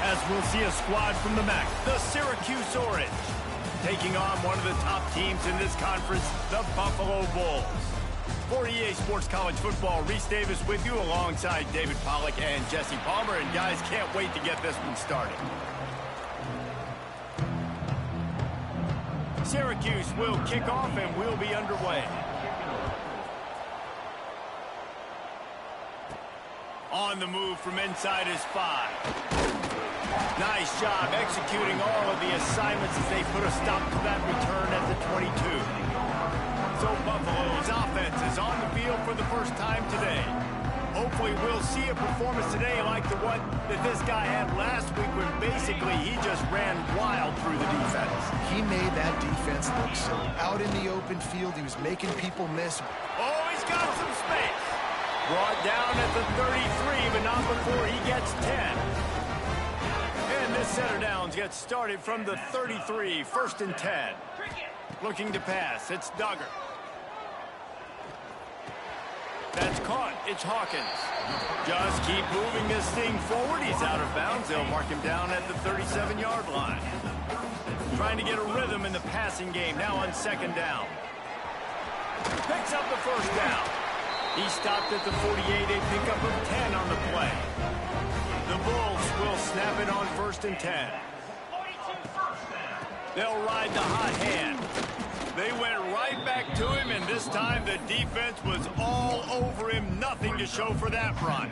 as we'll see a squad from the MAC, the Syracuse Orange, taking on one of the top teams in this conference, the Buffalo Bulls. For EA Sports College Football, Reese Davis with you alongside David Pollack and Jesse Palmer. And guys, can't wait to get this one started. Syracuse will kick off and we'll be underway. On the move from inside is 5. Nice job executing all of the assignments as they put a stop to that return at the 22. So Buffalo's offense is on the field for the first time today. Hopefully we'll see a performance today like the one that this guy had last week when basically he just ran wild through the defense. He made that defense look silly. Out in the open field, he was making people miss. Oh, he's got some space. Brought down at the 33, but not before he gets 10. And this set of downs gets started from the 33, 1st and 10. Looking to pass, it's Duggar. That's caught, it's Hawkins. Just keep moving this thing forward. He's out of bounds. They'll mark him down at the 37-yard line. Trying to get a rhythm in the passing game, now on 2nd down. Picks up the 1st down. He stopped at the 48, a pickup of 10 on the play. The Bulls will snap it on 1st and 10. They'll ride the hot hand. They went right back to him, and this time the defense was all over him. Nothing to show for that run.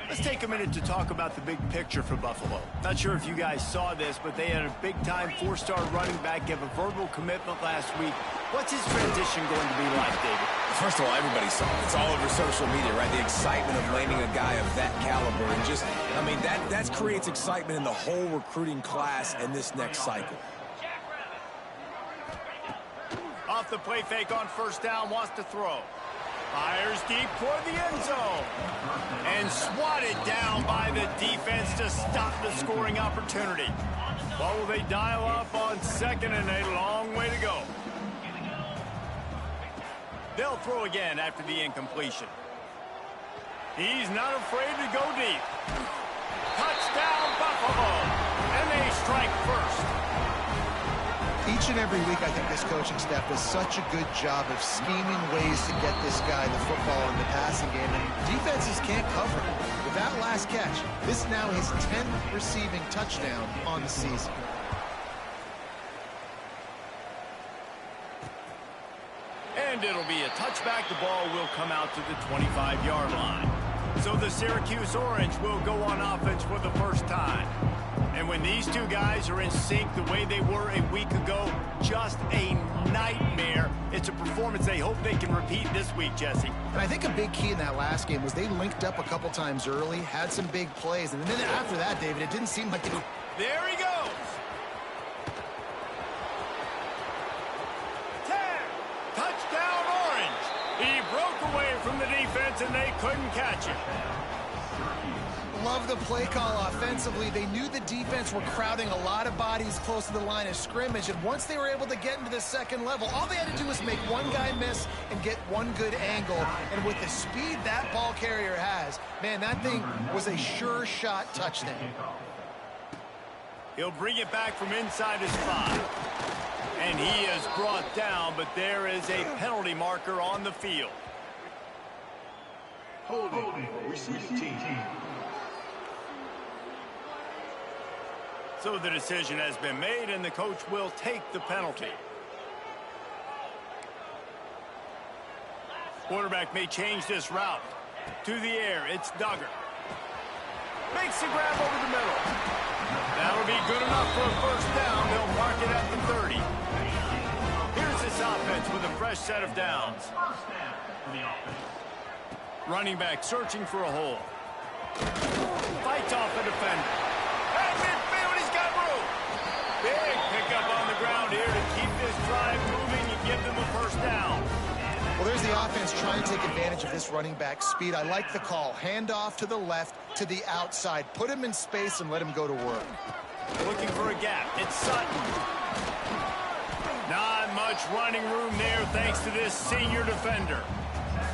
Let's take a minute to talk about the big picture for Buffalo. Not sure if you guys saw this, but they had a big-time 4-star running back give a verbal commitment last week. What's his transition going to be like, David? First of all, everybody saw it. It's all over social media, right? The excitement of landing a guy of that caliber. And just, I mean, that creates excitement in the whole recruiting class in this next cycle. Off the play fake on 1st down, wants to throw. Fires deep toward the end zone. And swatted down by the defense to stop the scoring opportunity. What will they dial up on 2nd and a long way to go? They'll throw again after the incompletion. He's not afraid to go deep. Touchdown, Buffalo. And they strike first. Each and every week, I think this coaching staff does such a good job of scheming ways to get this guy the football in the passing game, and defenses can't cover it. With that last catch, this is now his 10th receiving touchdown on the season. And it'll be a touchback. The ball will come out to the 25-yard line. So the Syracuse Orange will go on offense for the first time. And when these two guys are in sync the way they were a week ago, just a nightmare. It's a performance they hope they can repeat this week, Jesse. And I think a big key in that last game was they linked up a couple times early, had some big plays, and then after that, David, it didn't seem like they were... There he goes. 10. Touchdown, Orange. He broke away from the defense, and they couldn't catch him. Love the play call offensively. They knew the defense were crowding a lot of bodies close to the line of scrimmage, and once they were able to get into the 2nd level, all they had to do was make one guy miss and get one good angle. And with the speed that ball carrier has, man, that thing was a sure shot touchdown. He'll bring it back from inside his 5. And he is brought down, but there is a penalty marker on the field. Holding, receiving team. So the decision has been made, and the coach will take the penalty. Quarterback may change this route. To the air, it's Duggar. Makes the grab over the middle. That'll be good enough for a 1st down. They'll mark it at the 30. Here's this offense with a fresh set of downs. Running back searching for a hole. Fights off a defender. At midfield, he's got room. Big pickup on the ground here to keep this drive moving and give them a 1st down. Well, there's the offense trying to take advantage of this running back speed. I like the call. Hand off to the left, to the outside. Put him in space and let him go to work. Looking for a gap. It's Sutton. Not much running room there thanks to this senior defender.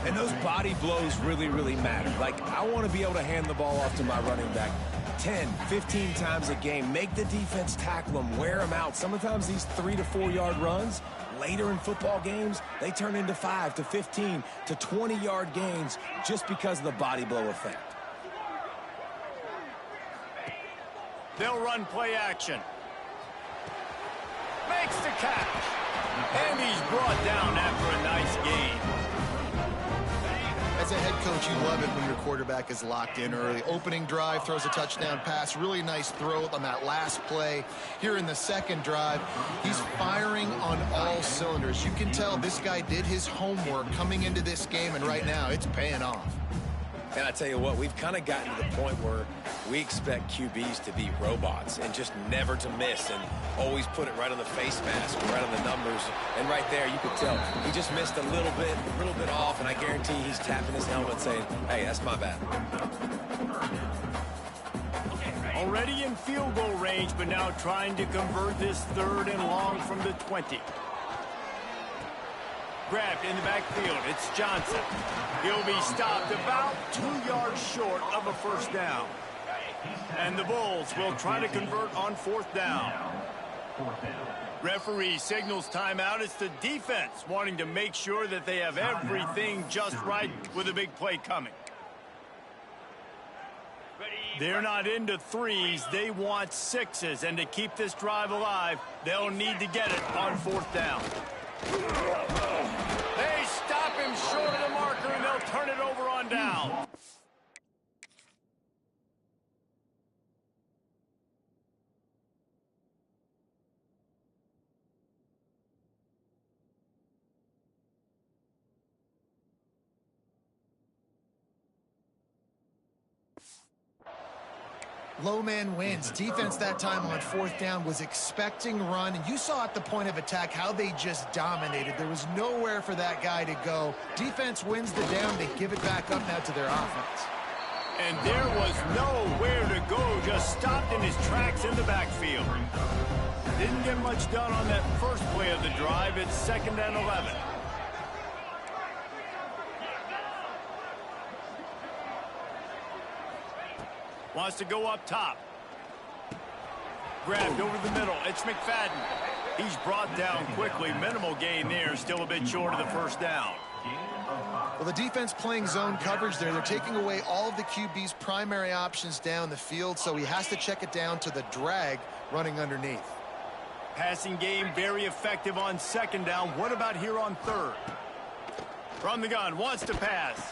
And those body blows really, really matter. Like, I want to be able to hand the ball off to my running back. 10, 15 times a game. Make the defense tackle them, wear them out. Sometimes these 3 to 4 yard runs, later in football games, they turn into 5 to 15 to 20 yard gains just because of the body blow effect. They'll run play action. Makes the catch. And he's brought down after a nice gain. As a head coach, you love it when your quarterback is locked in early. Opening drive, throws a touchdown pass. Really nice throw on that last play. Here in the second drive, he's firing on all cylinders. You can tell this guy did his homework coming into this game, and right now it's paying off. And I tell you what, we've kind of gotten to the point where we expect QBs to be robots and just never to miss and always put it right on the face mask, right on the numbers. And right there, you could tell he just missed a little bit off, and I guarantee he's tapping his helmet saying, hey, that's my bad. Already in field goal range, but now trying to convert this 3rd and long from the 20. Grabbed in the backfield. It's Johnson. He'll be stopped about 2 yards short of a first down. And the Bulls will try to convert on 4th down. Referee signals timeout. It's the defense wanting to make sure that they have everything just right with a big play coming. They're not into 3s. They want 6s. And to keep this drive alive, they'll need to get it on 4th down. They stop him short of the marker, and they'll turn it over on down. Low man wins. Defense that time on 4th down was expecting run. And you saw at the point of attack how they just dominated. There was nowhere for that guy to go. Defense wins the down. They give it back up now to their offense. And there was nowhere to go. Just stopped in his tracks in the backfield. Didn't get much done on that first play of the drive. It's 2nd and 11. Wants to go up top. Grabbed over the middle. It's McFadden. He's brought down quickly. Minimal gain there. Still a bit short of the first down. Well, the defense playing zone coverage there. They're taking away all of the QB's primary options down the field, so he has to check it down to the drag running underneath. Passing game very effective on 2nd down. What about here on 3rd? From the gun. Wants to pass.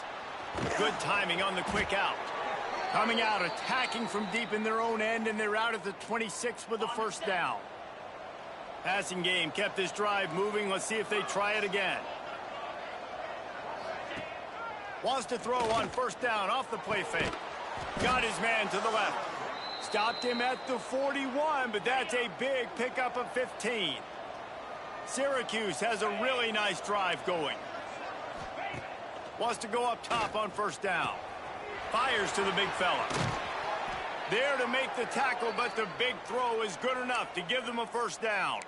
Good timing on the quick out. Coming out, attacking from deep in their own end, and they're out at the 26 with the first down. Passing game kept this drive moving. Let's see if they try it again. Wants to throw on 1st down off the play fake. Got his man to the left. Stopped him at the 41, but that's a big pickup of 15. Syracuse has a really nice drive going. Wants to go up top on 1st down. Fires to the big fella. There to make the tackle, but the big throw is good enough to give them a first down.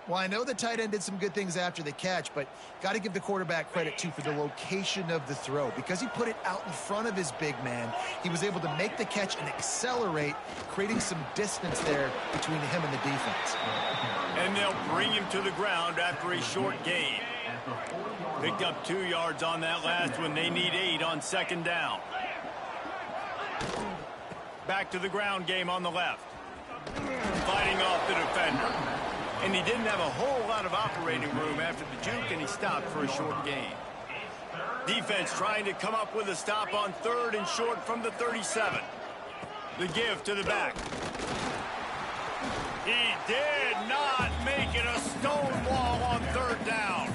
Well, I know the tight end did some good things after the catch, but got to give the quarterback credit, too, for the location of the throw. Because he put it out in front of his big man, he was able to make the catch and accelerate, creating some distance there between him and the defense. And they'll bring him to the ground after a short gain. Picked up 2 yards on that last one. They need 8 on 2nd down. Back to the ground game on the left. Fighting off the defender. And he didn't have a whole lot of operating room after the juke, and he stopped for a short gain. Defense trying to come up with a stop on 3rd and short from the 37. The give to the back. He did not make it a stone wall on 3rd down.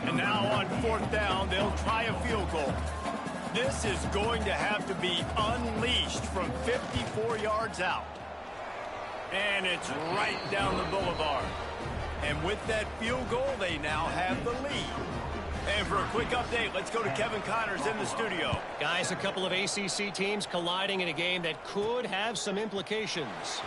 And now on 4th down, they'll try a field goal. This is going to have to be unleashed from 54 yards out. And it's right down the boulevard. And with that field goal, they now have the lead. And for a quick update, let's go to Kevin Connors in the studio. Guys, a couple of ACC teams colliding in a game that could have some implications.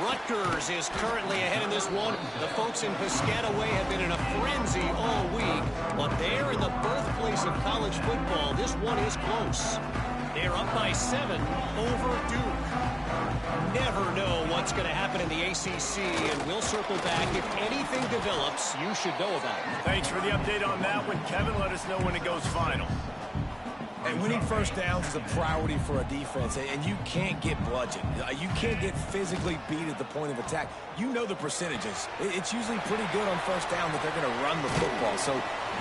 Rutgers is currently ahead in this one. The folks in Piscataway have been in a frenzy all week, but they're in the birthplace of college football. This one is close. They're up by 7 over Duke. Never know what's going to happen in the ACC, and we'll circle back. If anything develops, you should know about it. Thanks for the update on that one, Kevin. Let us know when it goes final. And winning first downs is a priority for a defense, and you can't get bludgeoned. You can't get physically beat at the point of attack. You know the percentages. It's usually pretty good on first down that they're going to run the football. So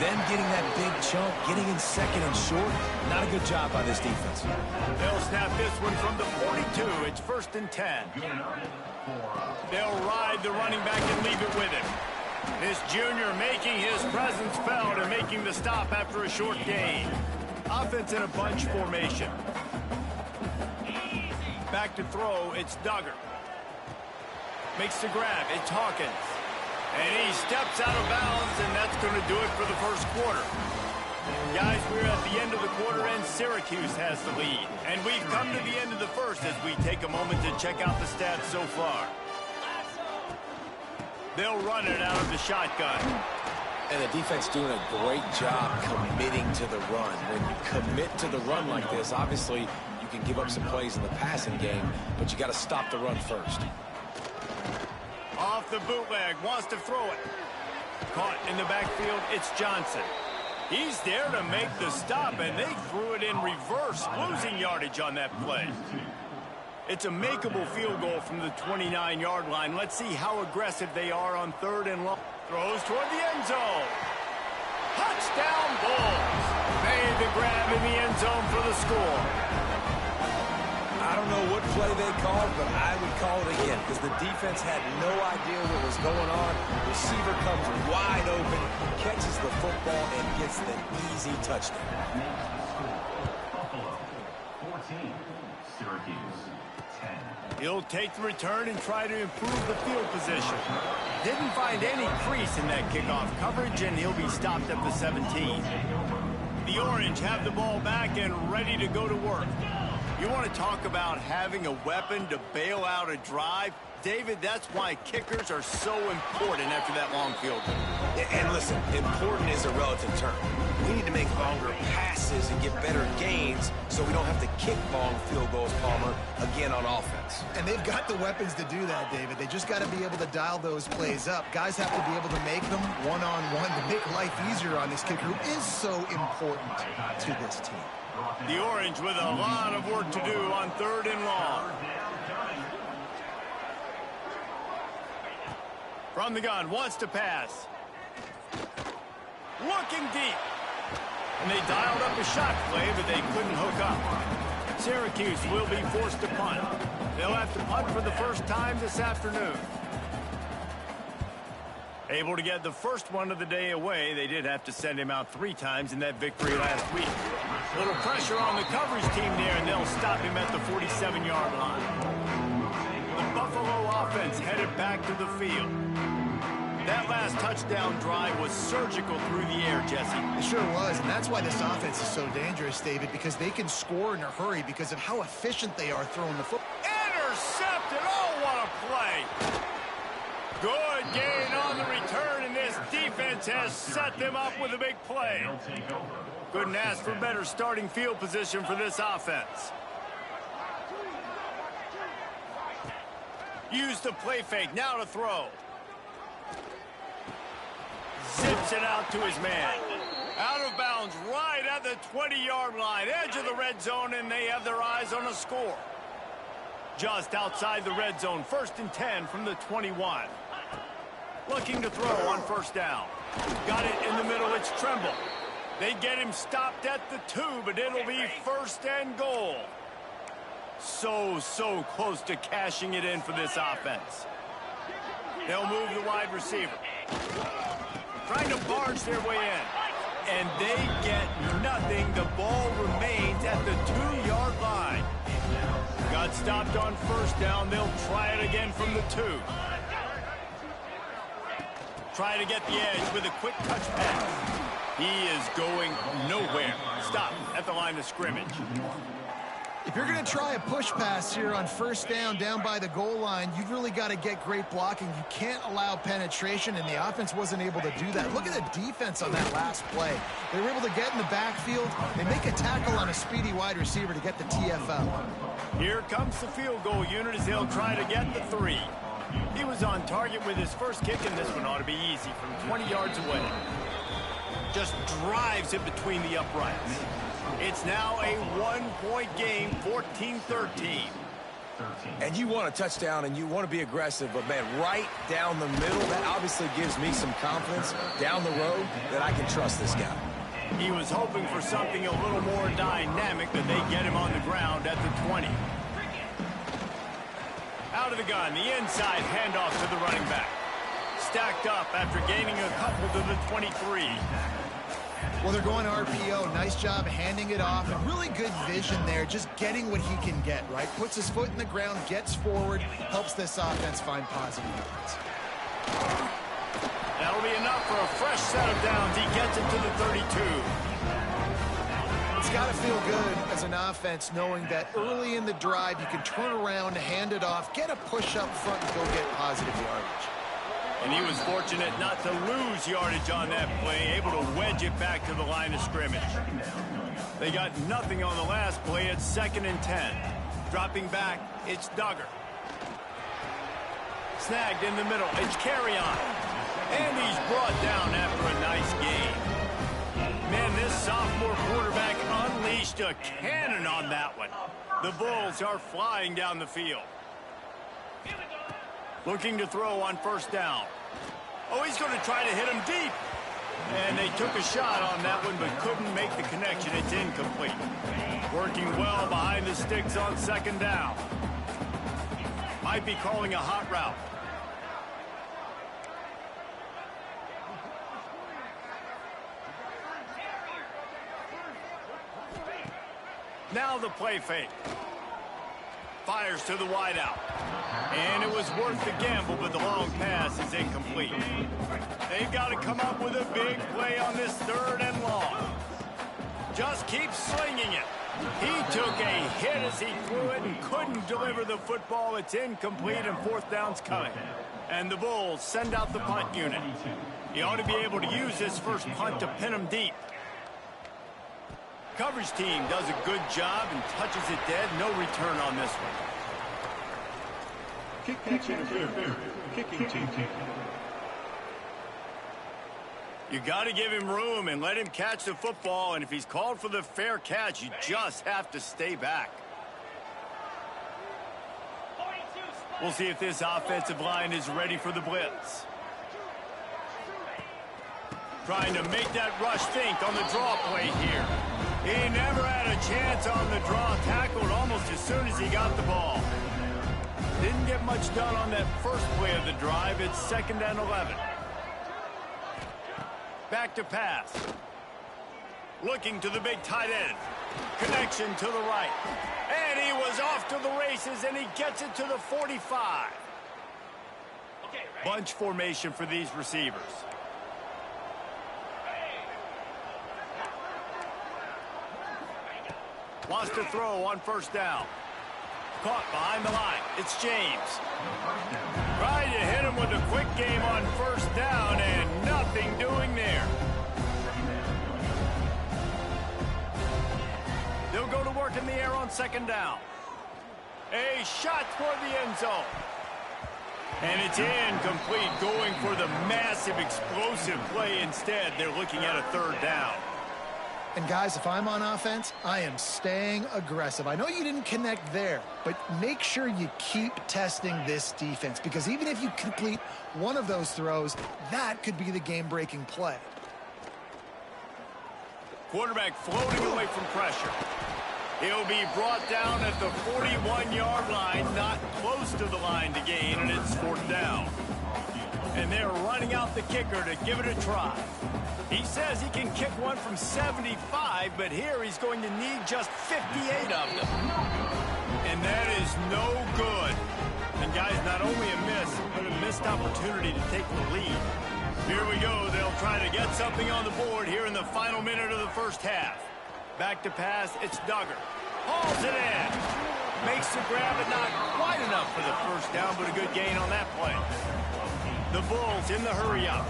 them getting that big chunk, getting in second and short, not a good job by this defense. They'll snap this one from the 42. It's 1st and 10. They'll ride the running back and leave it with him. This junior making his presence felt and making the stop after a short gain. Offense in a bunch formation. Back to throw, it's Duggar. Makes the grab, it's Hawkins. And he steps out of bounds, and that's going to do it for the first quarter. Guys, we're at the end of the quarter, and Syracuse has the lead. And we've come to the end of the first as we take a moment to check out the stats so far. They'll run it out of the shotgun. And the defense doing a great job committing to the run. When you commit to the run like this, obviously you can give up some plays in the passing game, but you got to stop the run first. Off the bootleg, wants to throw it. Caught in the backfield, it's Johnson. He's there to make the stop, and they threw it in reverse, losing yardage on that play. It's a makeable field goal from the 29-yard line. Let's see how aggressive they are on 3rd and long. Throws toward the end zone. Touchdown Bulls. Made the grab in the end zone for the score. I don't know what play they called, but I would call it again because the defense had no idea what was going on. Receiver comes wide open, catches the football, and gets the easy touchdown. Buffalo, 14. Syracuse, 10. He'll take the return and try to improve the field position. Didn't find any crease in that kickoff coverage, and he'll be stopped at the 17. The Orange have the ball back and ready to go to work. You want to talk about having a weapon to bail out a drive? David, that's why kickers are so important after that long field goal. And listen, important is a relative term. We need to make longer passes and get better gains so we don't have to kick long field goals, Palmer, again on offense. And they've got the weapons to do that, David. They just got to be able to dial those plays up. Guys have to be able to make them one-on-one to make life easier on this kicker who is so important to this team. The Orange with a lot of work to do on 3rd and long. From the gun, wants to pass. Looking deep. And they dialed up a shot play, but they couldn't hook up. Syracuse will be forced to punt. They'll have to punt for the first time this afternoon. Able to get the first one of the day away. They did have to send him out 3 times in that victory last week. A little pressure on the coverage team there, and they'll stop him at the 47-yard line. The Buffalo offense headed back to the field. That last touchdown drive was surgical through the air, Jesse. It sure was, and that's why this offense is so dangerous, David, because they can score in a hurry because of how efficient they are throwing the football. Intercepted! Oh, what a play! Good gain on the return, and this defense has set them up with a big play. Couldn't ask for better starting field position for this offense. Use the play fake, now to throw. Zips it out to his man. Out of bounds right at the 20-yard line. Edge of the red zone, and they have their eyes on a score. Just outside the red zone. 1st and 10 from the 21. Looking to throw on 1st down. Got it in the middle. It's Tremble. They get him stopped at the 2, but it'll be 1st and goal. So close to cashing it in for this offense. They'll move the wide receiver. Trying to barge their way in. And they get nothing. The ball remains at the 2-yard line. Got stopped on 1st down. They'll try it again from the 2. Try to get the edge with a quick touch pass. He is going nowhere. Stop at the line of scrimmage. If you're going to try a push pass here on first down by the goal line, you've really got to get great blocking. You can't allow penetration, and the offense wasn't able to do that. Look at the defense on that last play. They were able to get in the backfield. They make a tackle on a speedy wide receiver to get the TFL. Here comes the field goal unit as they'll try to get the 3. He was on target with his first kick, and this one ought to be easy from 20 yards away. Just drives it between the uprights. It's now a 1-point game, 14-13. And you want a touchdown and you want to be aggressive, but, man, right down the middle, that obviously gives me some confidence down the road that I can trust this guy. He was hoping for something a little more dynamic, but they get him on the ground at the 20. Out of the gun, the inside handoff to the running back. Stacked up after gaining a couple to the 23. Well, they're going RPO. Nice job handing it off, and really good vision there, just getting what he can get, right? Puts his foot in the ground, gets forward, helps this offense find positive yards. That'll be enough for a fresh set of downs. He gets it to the 32. It's got to feel good as an offense knowing that early in the drive you can turn around, hand it off, get a push up front, and go get positive yardage. And he was fortunate not to lose yardage on that play, able to wedge it back to the line of scrimmage. They got nothing on the last play. It's 2nd and 10. Dropping back, it's Duggar. Snagged in the middle, it's Carry-On. And he's brought down after a nice game. Man, this sophomore quarterback unleashed a cannon on that one. The Bulls are flying down the field. Looking to throw on first down. Oh, he's going to try to hit him deep. And they took a shot on that one, but couldn't make the connection. It's incomplete. Working well behind the sticks on 2nd down. Might be calling a hot route. Now the play fake. Fires to the wideout. And it was worth the gamble, but the long pass is incomplete. They've got to come up with a big play on this 3rd and long. Just keep slinging it. He took a hit as he threw it and couldn't deliver the football. It's incomplete, and 4th down's coming. And the Bulls send out the punt unit. He ought to be able to use this first punt to pin him deep. Coverage team does a good job and touches it dead. No return on this one. Kicking team. You got to give him room and let him catch the football, and if he's called for the fair catch, you just have to stay back. We'll see if this offensive line is ready for the blitz. Trying to make that rush think on the draw play here. He never had a chance on the draw, tackled almost as soon as he got the ball. Didn't get much done on that first play of the drive. It's 2nd and 11. Back to pass. Looking to the big tight end. Connection to the right. And he was off to the races, and he gets it to the 45. Bunch formation for these receivers. Wants to throw on first down. Caught behind the line. It's James. Trying to hit him with a quick game on first down, and nothing doing there. They'll go to work in the air on 2nd down. A shot toward the end zone. And it's incomplete, going for the massive explosive play instead. They're looking at a 3rd down. And guys, if I'm on offense, I am staying aggressive. I know you didn't connect there, but make sure you keep testing this defense, because even if you complete one of those throws, that could be the game-breaking play. Quarterback floating away from pressure. He'll be brought down at the 41-yard line, not close to the line to gain, and it's 4th down. And they're running out the kicker to give it a try. He says he can kick one from 75, but here he's going to need just 58 of them. And that is no good. And guys, not only a miss, but a missed opportunity to take the lead. Here we go. They'll try to get something on the board here in the final minute of the first half. Back to pass, it's Duggar. Hauls it in. Makes the grab, but not quite enough for the first down, but a good gain on that play. The Bulls in the hurry-up.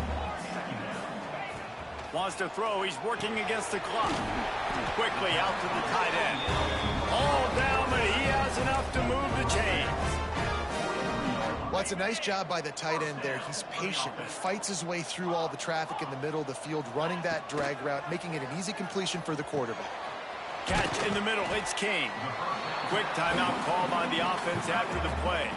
Wants to throw. He's working against the clock. Quickly out to the tight end. All down, but he has enough to move the chains. Well, it's a nice job by the tight end there. He's patient. He fights his way through all the traffic in the middle of the field, running that drag route, making it an easy completion for the quarterback. Catch in the middle. It's King. Quick timeout call by the offense after the play.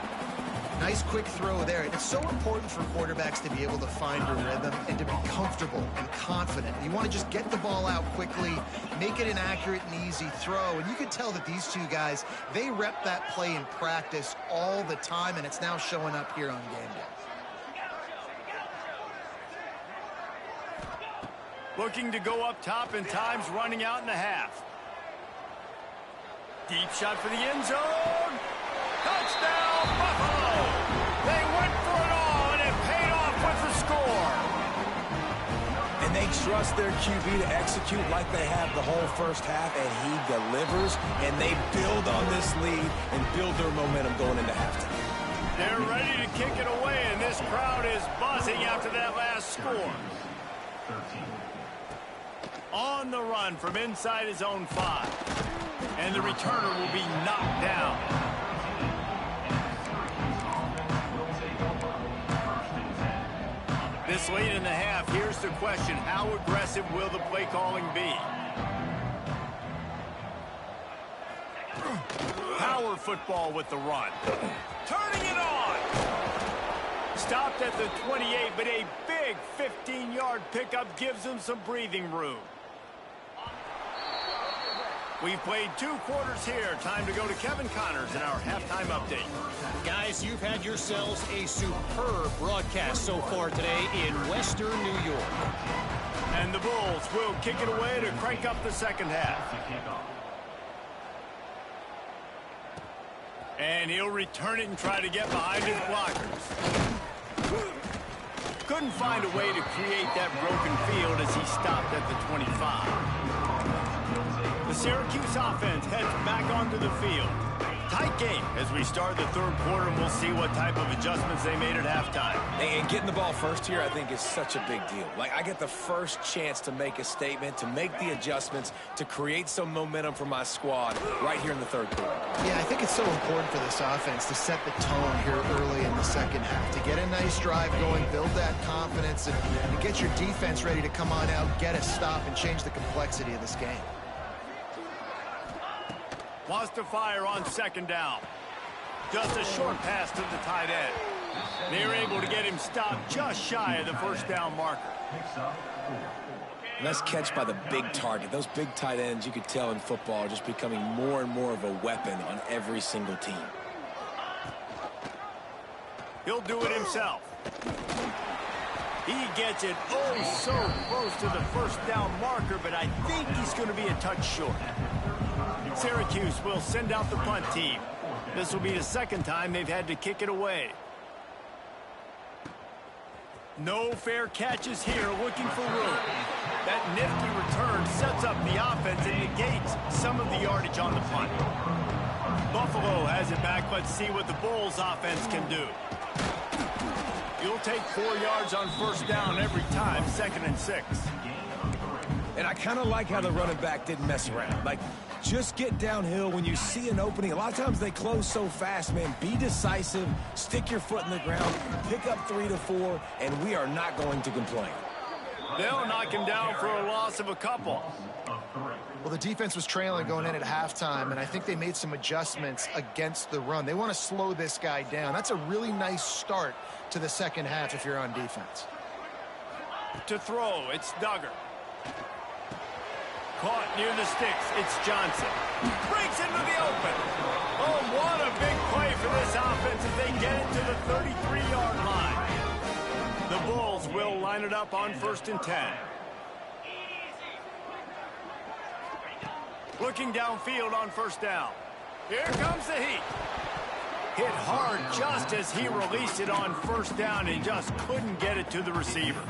Nice quick throw there. It's so important for quarterbacks to be able to find a rhythm and to be comfortable and confident. You want to just get the ball out quickly, make it an accurate and easy throw. And you can tell that these two guys, they rep that play in practice all the time, and it's now showing up here on game day. Looking to go up top, and time's running out in the half. Deep shot for the end zone. Touchdown, Buffalo! They went for it all, and it paid off with the score. And they trust their QB to execute like they have the whole first half, and he delivers, and they build on this lead and build their momentum going into halftime. They're ready to kick it away, and this crowd is buzzing after that last score. On the run from inside his own 5. And the returner will be knocked down. This late in the half, here's the question. How aggressive will the play calling be? Power football with the run. Turning it on. Stopped at the 28, but a big 15-yard pickup gives them some breathing room. We've played 2 quarters here. Time to go to Kevin Connors in our halftime update. Guys, you've had yourselves a superb broadcast so far today in Western New York. And the Bulls will kick it away to crank up the second half. And he'll return it and try to get behind his blockers. Couldn't find a way to create that broken field as he stopped at the 25. The Syracuse offense heads back onto the field. Tight game as we start the third quarter, and we'll see what type of adjustments they made at halftime. And getting the ball first here, I think, is such a big deal. Like, I get the first chance to make a statement, to make the adjustments, to create some momentum for my squad right here in the third quarter. Yeah, I think it's so important for this offense to set the tone here early in the second half, to get a nice drive going, build that confidence, and get your defense ready to come on out, get a stop, and change the complexity of this game. Wants to fire on second down. Just a short pass to the tight end. They're able to get him stopped just shy of the first down marker. Nice catch by the big target. Those big tight ends, you could tell in football, are just becoming more and more of a weapon on every single team. He'll do it himself. He gets it so close to the first down marker, but I think he's going to be a touch short. Syracuse will send out the punt team. This will be the second time they've had to kick it away. No fair catches here, looking for room. That nifty return sets up the offense and negates some of the yardage on the punt. Buffalo has it back. Let's see what the Bulls offense can do. You'll take 4 yards on first down every time, 2nd and 6. And I kind of like how the running back didn't mess around. Like, just get downhill when you see an opening. A lot of times they close so fast, man. Be decisive, stick your foot in the ground, pick up 3 to 4, and we are not going to complain. They'll knock him down for a loss of a couple. Well, the defense was trailing going in at halftime, and I think they made some adjustments against the run. They want to slow this guy down. That's a really nice start to the second half if you're on defense. To throw, it's Duggar. Caught near the sticks, it's Johnson. Breaks into the open. Oh, what a big play for this offense as they get it to the 33-yard line. The Bulls will line it up on 1st and 10. Looking downfield on first down. Here comes the heat. Hit hard just as he released it on first down and just couldn't get it to the receiver.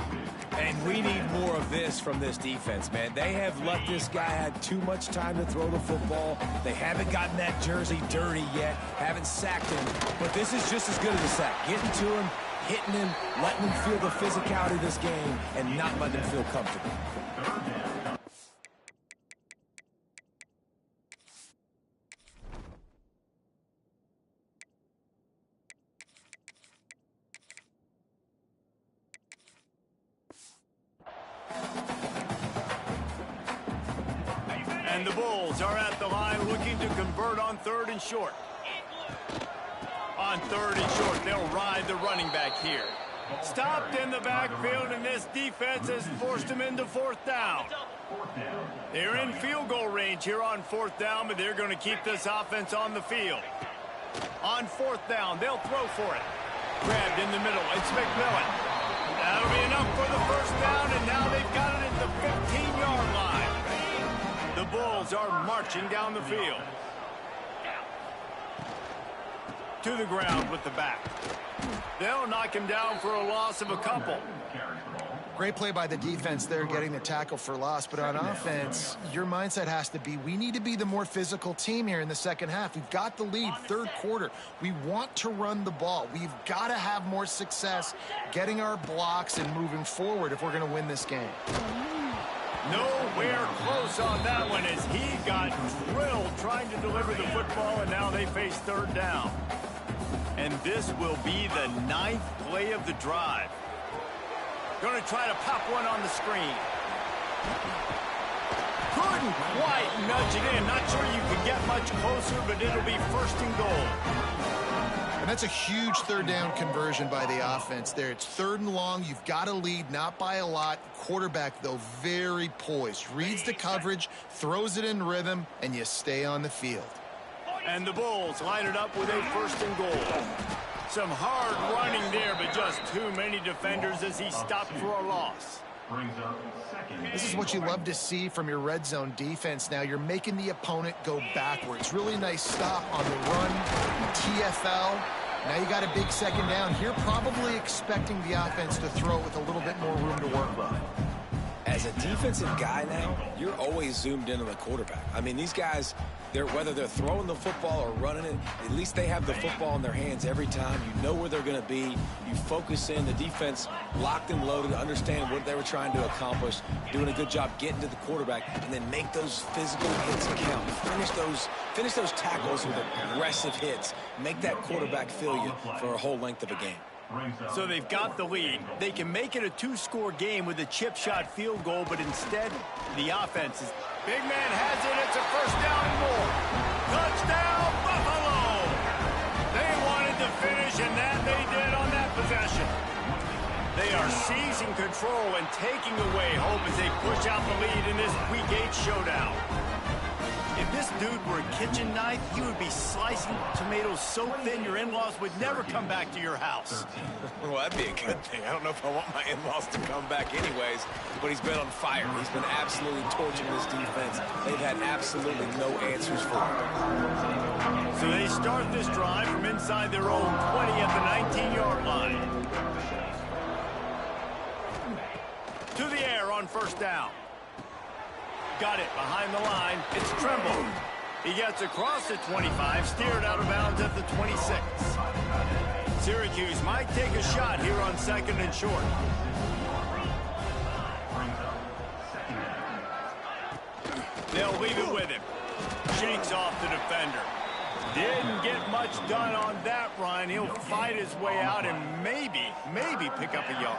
And we need more of this from this defense, man. They have let this guy have too much time to throw the football. They haven't gotten that jersey dirty yet, haven't sacked him. But this is just as good as a sack. Getting to him, hitting him, letting him feel the physicality of this game, and not letting him feel comfortable. And the Bulls are at the line looking to convert on 3rd and short. On 3rd and short, they'll ride the running back here. Stopped in the backfield, and this defense has forced him into 4th down. They're in field goal range here on 4th down, but they're going to keep this offense on the field. On 4th down, they'll throw for it. Grabbed in the middle, it's McMillan. That'll be enough for the 1st down, and now they've got it at the 15-yard line. The Bulls are marching down the field. To the ground with the back. They'll knock him down for a loss of a couple. Great play by the defense there, getting the tackle for loss. But on offense, your mindset has to be, we need to be the more physical team here in the second half. We've got the lead, 3rd quarter. We want to run the ball. We've got to have more success getting our blocks and moving forward if we're going to win this game. Nowhere close on that one as he got drilled trying to deliver the football, and now they face 3rd down. And this will be the 9th play of the drive. Going to try to pop one on the screen. Couldn't quite nudge it in. Not sure you could get much closer, but it'll be 1st and goal. And that's a huge 3rd down conversion by the offense there. It's 3rd and long. You've got to lead, not by a lot. Quarterback, though, very poised. Reads the coverage, throws it in rhythm, and you stay on the field. And the Bulls line it up with a 1st and goal. Some hard running there, but just too many defenders as he stopped for a loss. This is what you love to see from your red zone defense now. You're making the opponent go backwards. Really nice stop on the run, TFL. Now you got a big 2nd down. You're probably expecting the offense to throw it with a little bit more room to work with. As a defensive guy now, you're always zoomed in on the quarterback. I mean, these guys, whether they're throwing the football or running it, at least they have the football in their hands every time. You know where they're going to be. You focus in. The defense locked and loaded, understand what they were trying to accomplish, doing a good job getting to the quarterback, and then make those physical hits count. Finish those tackles with aggressive hits. Make that quarterback feel you for a whole length of a game. So they've got the lead. They can make it a 2-score game with a chip shot field goal, but instead, the offense is... Big man has it. It's a 1st down and more. Touchdown, Buffalo! They wanted to finish, and that they did on that possession. They are seizing control and taking away hope as they push out the lead in this Week 8 showdown. If this dude were a kitchen knife, he would be slicing tomatoes so thin your in-laws would never come back to your house. Well, that'd be a good thing. I don't know if I want my in-laws to come back anyways, but he's been on fire. He's been absolutely torching this defense. They've had absolutely no answers for him. So they start this drive from inside their own 20 at the 19-yard line. To the air on 1st down. Got it behind the line. It's Tremble. He gets across the 25, steered out of bounds at the 26. Syracuse might take a shot here on 2nd and short. They'll leave it with him. Shakes off the defender. Didn't get much done on that run. He'll fight his way out and maybe pick up a yard.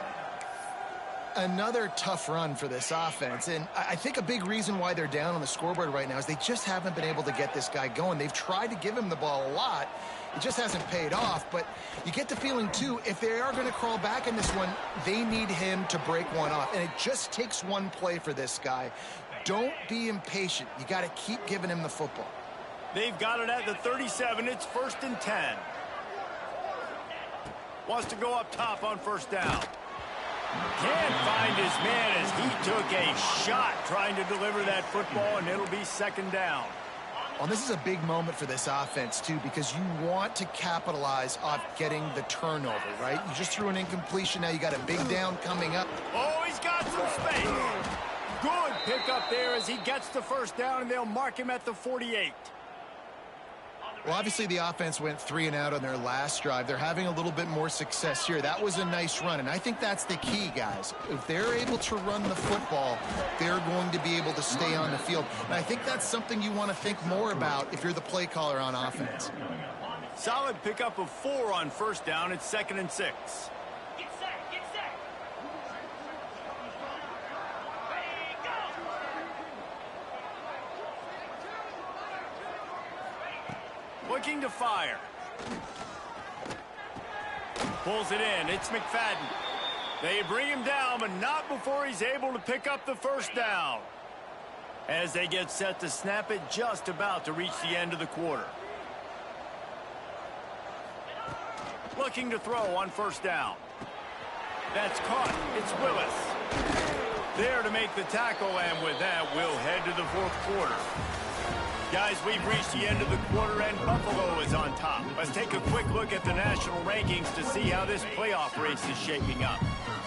Another tough run for this offense, and I think a big reason why they're down on the scoreboard right now is they just haven't been able to get this guy going. They've tried to give him the ball a lot. It just hasn't paid off, but you get the feeling, too, if they are going to crawl back in this one, they need him to break one off, and it just takes one play for this guy. Don't be impatient. You got to keep giving him the football. They've got it at the 37. It's 1st and 10. Wants to go up top on 1st down. Can't find his man as he took a shot trying to deliver that football, and it'll be 2nd down. Well, this is a big moment for this offense, too, because you want to capitalize off getting the turnover, right? You just threw an incompletion. Now you got a big down coming up. Oh, he's got some space. Good pickup there as he gets the first down, and they'll mark him at the 48. Well, obviously the offense went 3 and out on their last drive. They're having a little bit more success here. That was a nice run, and I think that's the key, guys. If they're able to run the football, they're going to be able to stay on the field. And I think that's something you want to think more about if you're the play caller on offense. Solid pickup of 4 on first down. It's 2nd and 6. Looking to fire. Pulls it in. It's McFadden. They bring him down, but not before he's able to pick up the first down. As they get set to snap it, just about to reach the end of the quarter. Looking to throw on first down. That's caught. It's Willis. There to make the tackle, and with that, we'll head to the 4th quarter. Guys, we've reached the end of the quarter, and Buffalo is on top. Let's take a quick look at the national rankings to see how this playoff race is shaping up.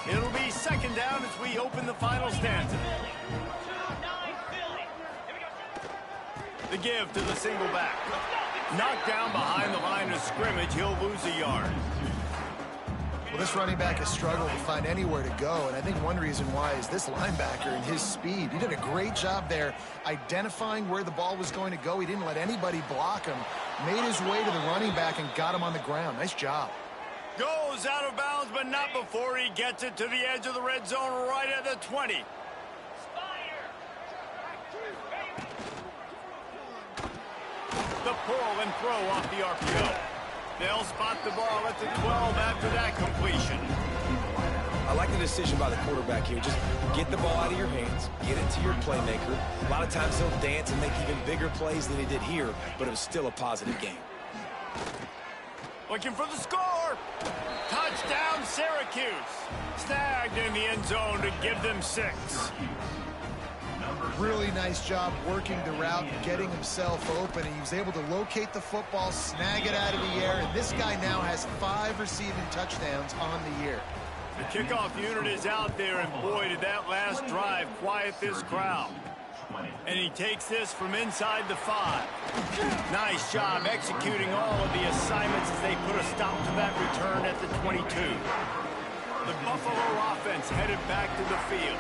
It'll be 2nd down as we open the final stanza. The give to the single back. Knocked down behind the line of scrimmage. He'll lose a yard. Well, this running back has struggled to find anywhere to go, and I think one reason why is this linebacker and his speed. He did a great job there identifying where the ball was going to go. He didn't let anybody block him. Made his way to the running back and got him on the ground. Nice job. Goes out of bounds, but not before he gets it to the edge of the red zone right at the 20. The pull and throw off the RPO. They'll spot the ball at the 12 after that completion. I like the decision by the quarterback here. Just get the ball out of your hands, get it to your playmaker. A lot of times he'll dance and make even bigger plays than he did here, but it was still a positive game. Looking for the score. Touchdown, Syracuse. Snagged in the end zone to give them 6. Really nice job working the route and getting himself open. He was able to locate the football, snag it out of the air, and this guy now has 5 receiving touchdowns on the year. The kickoff unit is out there, and boy, did that last drive quiet this crowd. And he takes this from inside the 5. Nice job executing all of the assignments as they put a stop to that return at the 22. The Buffalo offense headed back to the field.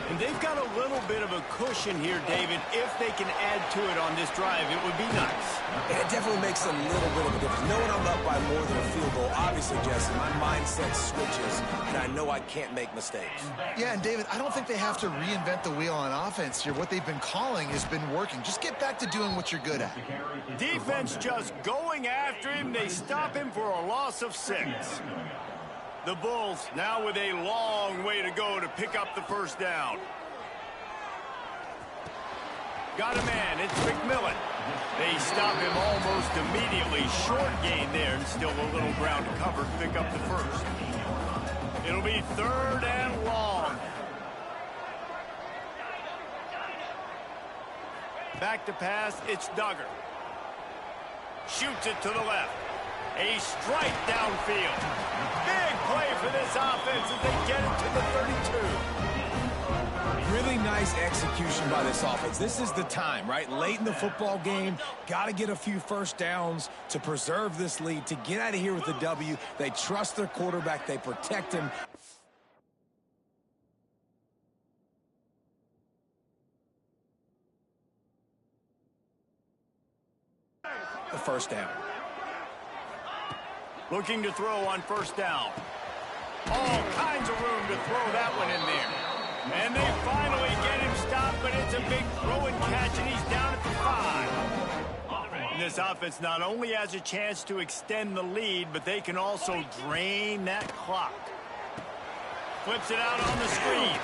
And they've got a little bit of a cushion here, David. If they can add to it on this drive, it would be nice. It definitely makes a little bit of a difference. Knowing I'm up by more than a field goal, obviously, Jesse, my mindset switches, and I know I can't make mistakes. Yeah, and David, I don't think they have to reinvent the wheel on offense here. What they've been calling has been working. Just get back to doing what you're good at. Defense just going after him. They stop him for a loss of 6. The Bulls now with a long way to go to pick up the first down. Got a man. It's McMillan. They stop him almost immediately. Short gain there, and still a little ground to cover to pick up the first. It'll be 3rd and long. Back to pass. It's Duggar. Shoots it to the left. A strike downfield. Big play for this offense as they get it to the 32. Really nice execution by this offense. This is the time, right? Late in the football game, got to get a few first downs to preserve this lead, to get out of here with the W. They trust their quarterback. They protect him. The first down. Looking to throw on first down. All kinds of room to throw that one in there. And they finally get him stopped, but it's a big throw and catch, and he's down at the 5. And this offense not only has a chance to extend the lead, but they can also drain that clock. Flips it out on the screen.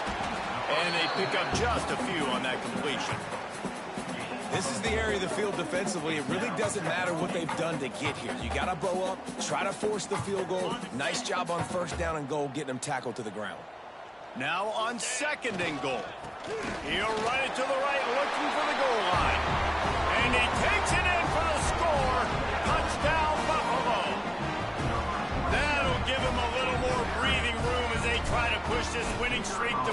And they pick up just a few on that completion. This is the area of the field defensively. It really doesn't matter what they've done to get here. You got to bow up, try to force the field goal. Nice job on first down and goal, getting them tackled to the ground. Now on 2nd and goal. He'll run it to the right, looking for the goal line. And he takes it in for the score. Touchdown, Buffalo. That'll give him a little more breathing room as they try to push this winning streak to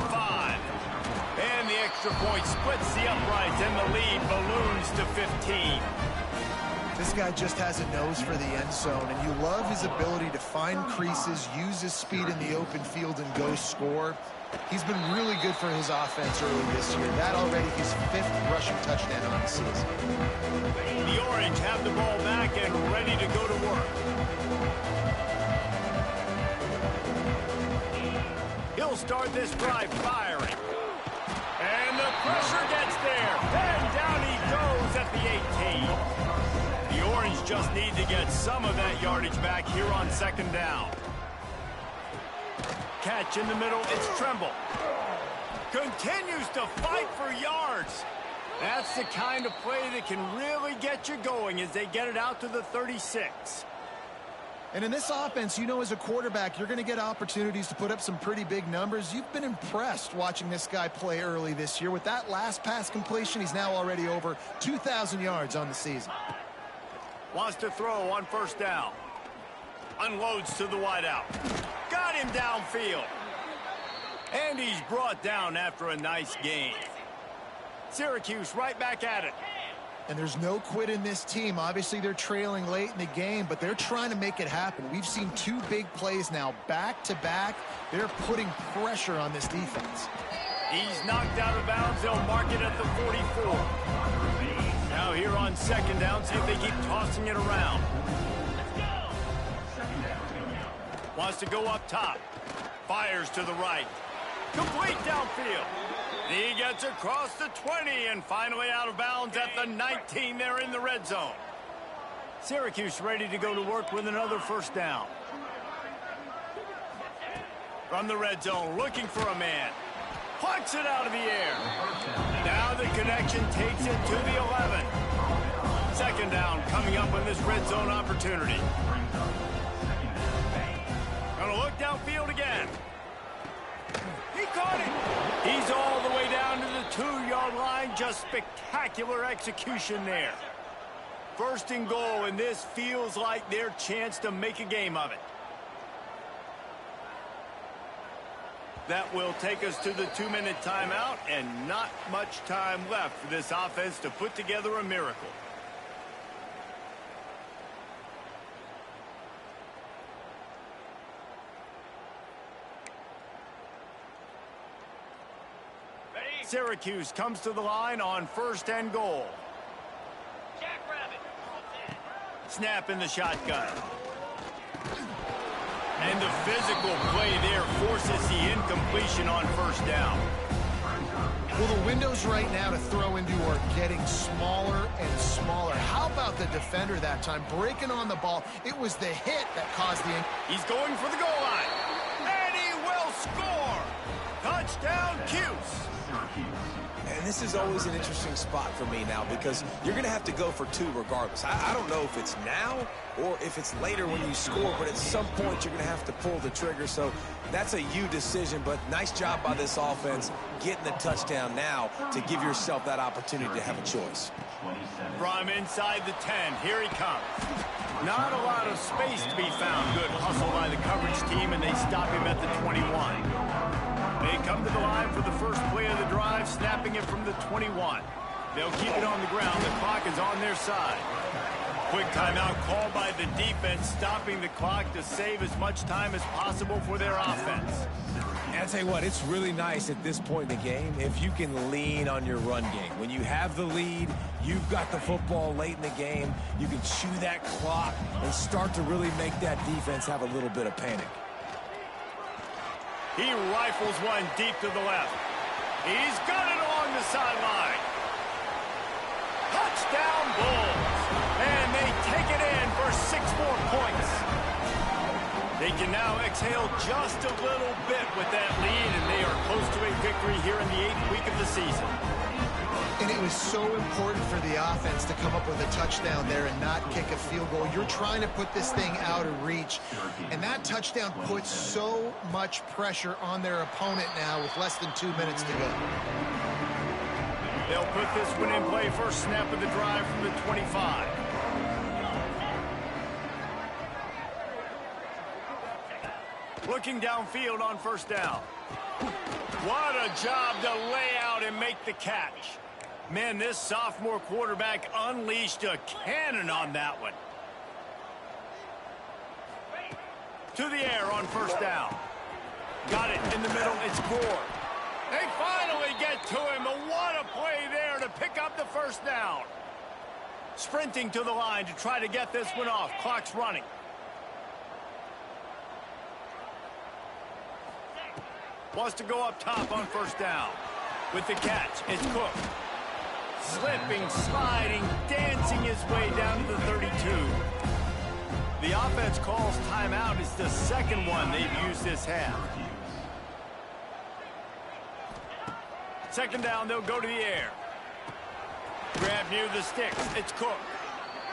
extra point splits the uprights, and the lead balloons to 15. This guy just has a nose for the end zone, and you love his ability to find creases, use his speed in the open field, and go score. He's been really good for his offense early this year. That already his 5th rushing touchdown on the season. The Orange have the ball back and ready to go to work. He'll start this drive firing. And the pressure gets there. And down he goes at the 18. The Orange just need to get some of that yardage back here on 2nd down. Catch in the middle, it's Tremble. Continues to fight for yards. That's the kind of play that can really get you going as they get it out to the 36. And in this offense, you know, as a quarterback, you're going to get opportunities to put up some pretty big numbers. You've been impressed watching this guy play early this year. With that last pass completion, he's now already over 2,000 yards on the season. Wants to throw on 1st down. Unloads to the wideout. Got him downfield. And he's brought down after a nice gain. Syracuse right back at it. And there's no quit in this team. Obviously, they're trailing late in the game, but they're trying to make it happen. We've seen 2 big plays now, back-to-back. They're putting pressure on this defense. He's knocked out of bounds. They'll mark it at the 44. Now here on 2nd down, see if they keep tossing it around. Wants to go up top. Fires to the right. Complete downfield. He gets across the 20 and finally out of bounds at the 19 there in the red zone. Syracuse ready to go to work with another 1st down. From the red zone, looking for a man. Plucks it out of the air. Now the connection takes it to the 11. 2nd down coming up on this red zone opportunity. Gonna look downfield again. He caught it. He's all the way down to the 2-yard line. Just spectacular execution there. 1st and goal, and this feels like their chance to make a game of it. That will take us to the 2-minute timeout, and not much time left for this offense to put together a miracle. Syracuse comes to the line on 1st and goal. Snap in the shotgun. And the physical play there forces the incompletion on 1st down. Well, the windows right now to throw into are getting smaller and smaller. How about the defender that time breaking on the ball? It was the hit that caused the... He's going for the goal line. And he will score. Touchdown, Cuse. And this is always an interesting spot for me now because you're going to have to go for 2 regardless. I don't know if it's now or if it's later when you score, but at some point you're going to have to pull the trigger. So that's a you decision, but nice job by this offense getting the touchdown now to give yourself that opportunity to have a choice. From inside the 10, here he comes. Not a lot of space to be found. Good hustle by the coverage team, and they stop him at the 21. They come to the line for the first play of the drive, snapping it from the 21. They'll keep it on the ground. The clock is on their side. Quick timeout called by the defense, stopping the clock to save as much time as possible for their offense. And I'll tell you what, it's really nice at this point in the game if you can lean on your run game. When you have the lead, you've got the football late in the game, you can chew that clock and start to really make that defense have a little bit of panic. He rifles one deep to the left. He's got it along the sideline. Touchdown Bulls. And they take it in for 6 more points. They can now exhale just a little bit with that lead, and they are close to a victory here in the 8th week of the season. And it was so important for the offense to come up with a touchdown there and not kick a field goal. You're trying to put this thing out of reach, and that touchdown puts so much pressure on their opponent now with less than 2 minutes to go. They'll put this one in play, first snap of the drive from the 25. Looking downfield on 1st down. What a job to lay out and make the catch. Man, this sophomore quarterback unleashed a cannon on that one. To the air on first down. Got it in the middle. It's Gore. They finally get to him. And what a play there to pick up the first down. Sprinting to the line to try to get this one off. Clock's running. Wants to go up top on first down. With the catch, it's Cook. Slipping, sliding, dancing his way down to the 32. The offense calls timeout. It's the second one they've used this half. Second down, they'll go to the air. Grab near the sticks. It's Cook.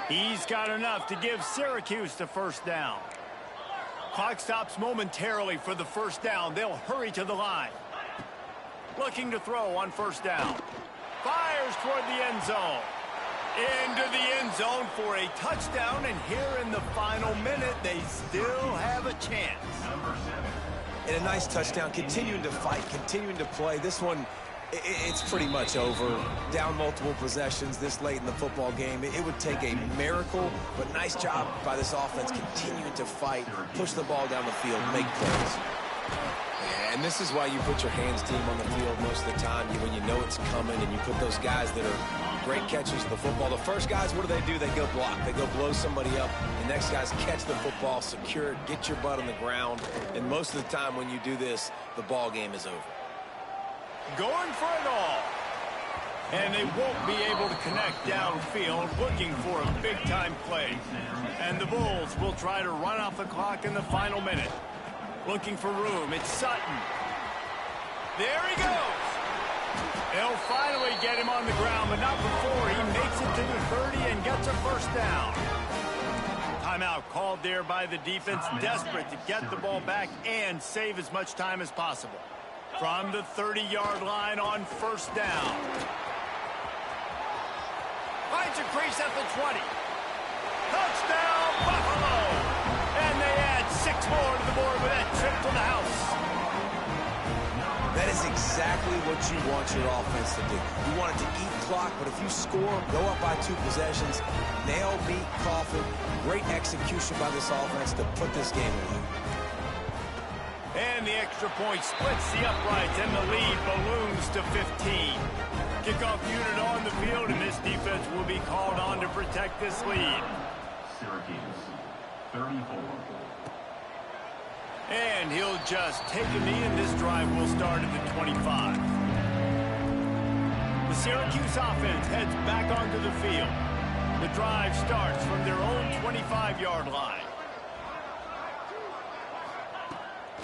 He's got enough to give Syracuse the first down. Clock stops momentarily for the first down. They'll hurry to the line. Looking to throw on first down. Fires toward the end zone. Into the end zone for a touchdown, and here in the final minute, they still have a chance. And a nice touchdown, continuing to fight, continuing to play. This one, it's pretty much over. Down multiple possessions this late in the football game. It would take a miracle, but nice job by this offense continuing to fight, push the ball down the field, make plays. And this is why you put your hands team on the field most of the time, when you know it's coming, and you put those guys that are great catchers of the football. The first guys, what do? They go block. They go blow somebody up. The next guys catch the football, secure it, get your butt on the ground. And most of the time when you do this, the ball game is over. Going for it all. And they won't be able to connect downfield, looking for a big-time play. And the Bulls will try to run off the clock in the final minute. Looking for room. It's Sutton. There he goes. They'll finally get him on the ground, but not before he makes it to the 30 and gets a first down. Timeout called there by the defense, desperate to get the ball back and save as much time as possible. From the 30-yard line on first down. Finds a crease at the 20. Touchdown, Buffalo! And they add 6 more to the board with that trip to the house. That is exactly what you want your offense to do. You want it to eat clock, but if you score, go up by 2 possessions, nail, beat, coffin, great execution by this offense to put this game away. And the extra point splits the uprights, and the lead balloons to 15. Kickoff unit on the field, and this defense will be called on to protect this lead. Syracuse, 34. And he'll just take a knee, and this drive will start at the 25. The Syracuse offense heads back onto the field. The drive starts from their own 25-yard line.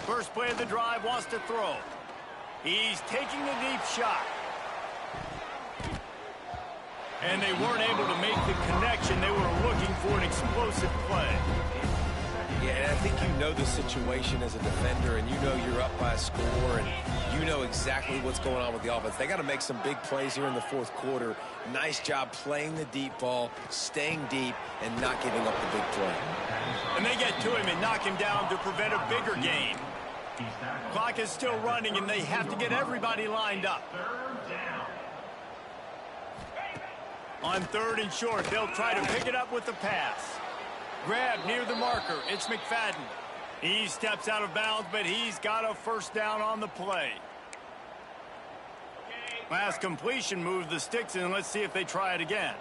First play of the drive, wants to throw. He's taking the deep shot. And they weren't able to make the connection. They were looking for an explosive play. Yeah, and I think you know the situation as a defender, and you know you're up by a score, and you know exactly what's going on with the offense. They got to make some big plays here in the fourth quarter. Nice job playing the deep ball, staying deep, and not giving up the big play. And they get to him and knock him down to prevent a bigger gain. Clock is still running, and they have to get everybody lined up. On third and short, they'll try to pick it up with the pass. Grab near the marker. It's McFadden. He steps out of bounds, but he's got a first down on the play. Last completion moved the sticks, and let's see if they try it again.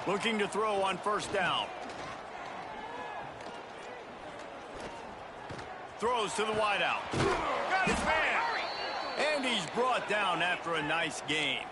Looking to throw on first down. Throws to the wideout. Got his man. And he's brought down after a nice game.